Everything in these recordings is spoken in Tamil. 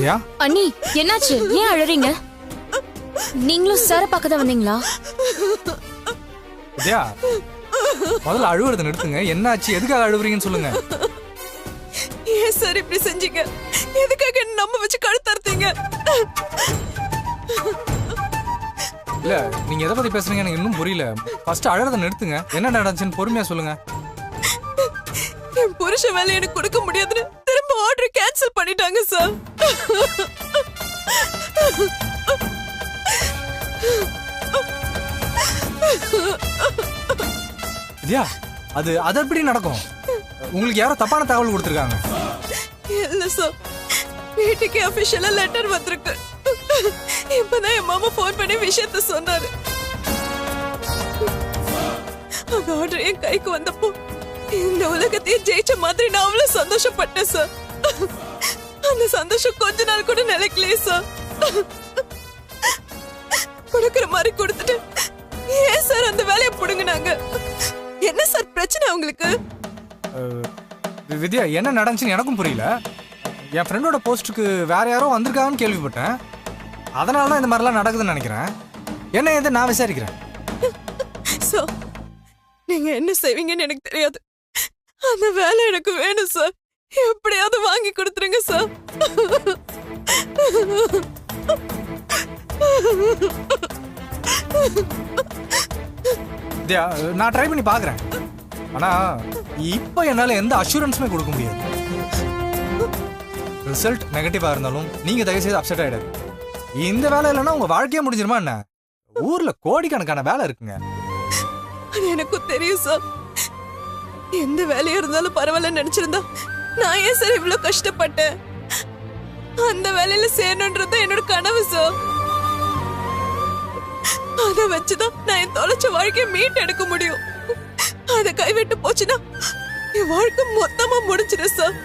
வித்யா அண்ணி என்னாச்சு? ஏன் அழறீங்க? நீங்களும் சார பார்க்க தான் வந்தீங்களா? வித்யா முதல்ல அழுவுறத நிறுத்துங்க. என்னாச்சு? எதுக்காக அழுவுறீங்கன்னு சொல்லுங்க. ஏன் சார் இப்படி செஞ்சீங்க? எதுக்காக என்ன நம்ப வச்சு கழுத்தறுத்தீங்க? இல்ல நீங்க எதை பத்தி பேசுறீங்க எனக்கு இன்னும் புரியல. ஃபர்ஸ்ட் அழறத நிறுத்துங்க. என்ன நடந்துச்சுன்னு பொறுமையா சொல்லுங்க. என் புருஷ வேலை எனக்கு கொடுக்க முடியாதுன்னு திரும்ப ஆர்டர் கேன்சல் பண்ணிட்டாங்க சார். வித்யா அது அது எப்படி நடக்கும்? உங்களுக்கு யாரோ தப்பான தகவல் கொடுத்துருக்காங்க. இல்ல சார், வீட்டுக்கு அபிஷியலா லெட்டர் வந்திருக்கு. இப்பதான் என் மாமா போன் பண்ணி விஷயத்த சொன்னாரு. அந்த ஆர்டர் என் கைக்கு வந்தப்போ இந்த உலகத்தையே ஜெயிச்ச மாதிரி நான் அவ்வளவு சந்தோஷப்பட்டேன் சார். அந்த சந்தோஷம் கொஞ்ச நாள் கூட நிலைக்கலையே சார். கொடுக்கிற மாதிரி கொடுத்துட்டு ஏன் சார் அந்த வேலையை புடுங்கினாங்க? என்ன சார் பிரச்சனை உங்களுக்கு? வித்யா என்ன நடந்துச்சுன்னு எனக்கும் புரியல. என் ஃப்ரெண்டோட போஸ்ட்டுக்கு வேற யாரோ வந்திருக்காங்கன்னு கேள்விப்பட்டேன். அதனால தான் இந்த மாதிரிலாம் நடக்குதுன்னு நினைக்கிறேன். என்ன எது நான் விசாரிக்கிறேன். சார், நீங்க என்ன செய்வீங்கன்னு எனக்கு தெரியாது. அந்த வேலை எனக்கு வேணும் சார். எப்படியாவது வாங்கி கொடுத்துருங்க சார். வித்யா நான் ட்ரை பண்ணி பார்க்குறேன். ஆனா இப்போ என்னால் எந்த அஷூரன்ஸுமே கொடுக்க முடியாது. ரிசல்ட் நெகட்டிவா இருந்தாலும் நீங்க தயவு செய்து அப்செட் ஆயிடாது. இந்த வேலை இல்லைன்னா உங்க வாழ்க்கையே முடிஞ்சிருமா என்ன? ஊர்ல கோடிக்கணக்கான வேலை இருக்குங்க. அது எனக்கும் தெரியும் சார். எந்த வேலையா இருந்தாலும் பரவாயில்ல நினைச்சிருந்தா நான் ஏன் சார் இவ்வளவு கஷ்டப்பட்டேன்? அந்த வேலையில சேரணுன்றது என்னோட கனவு சார். அதை வச்சுதான் நான் என் தொலைச்ச வாழ்க்கையை மீட்டு எடுக்க முடியும். அதை கைவிட்டு போச்சுன்னா என் வாழ்க்கை மொத்தமா முடிச்சிடும் சார்.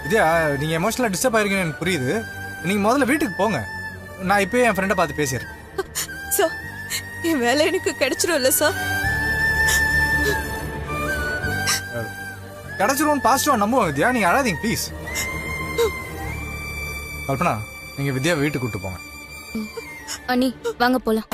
வித்யா நீங்க எமோஷனலா டிஸ்டர்ப் ஆயிருக்கீங்கன்னு எனக்கு புரியுது. நீங்க முதல்ல வீட்டுக்கு போங்க. நான் இப்பயே என் ஃப்ரெண்டை பார்த்து பேசிடுறேன். சார், என் வேலை எனக்கு கிடைச்சிடும் இல்ல சார்? கிடைச்சிருவோம் பாசிட்டிவா நம்புவோம். வித்யா நீங்க அழாதீங்க ப்ளீஸ். கல்பனா நீங்க வித்யா வீட்டுக்கு கூட்டு போங்க. அண்ணி வாங்க போலாம்.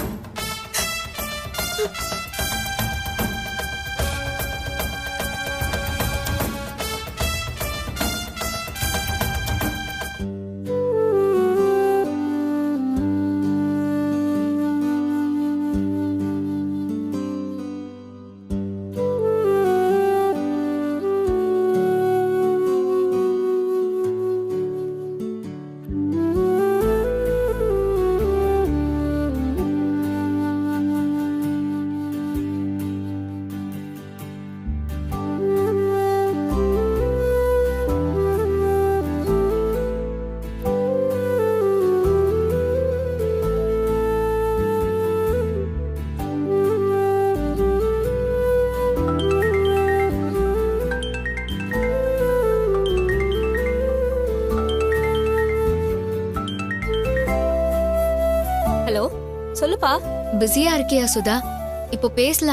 ஹலோ சொல்லுப்பா. பிஸியா இருக்கியா சுதா? இப்போ பேசலாம்.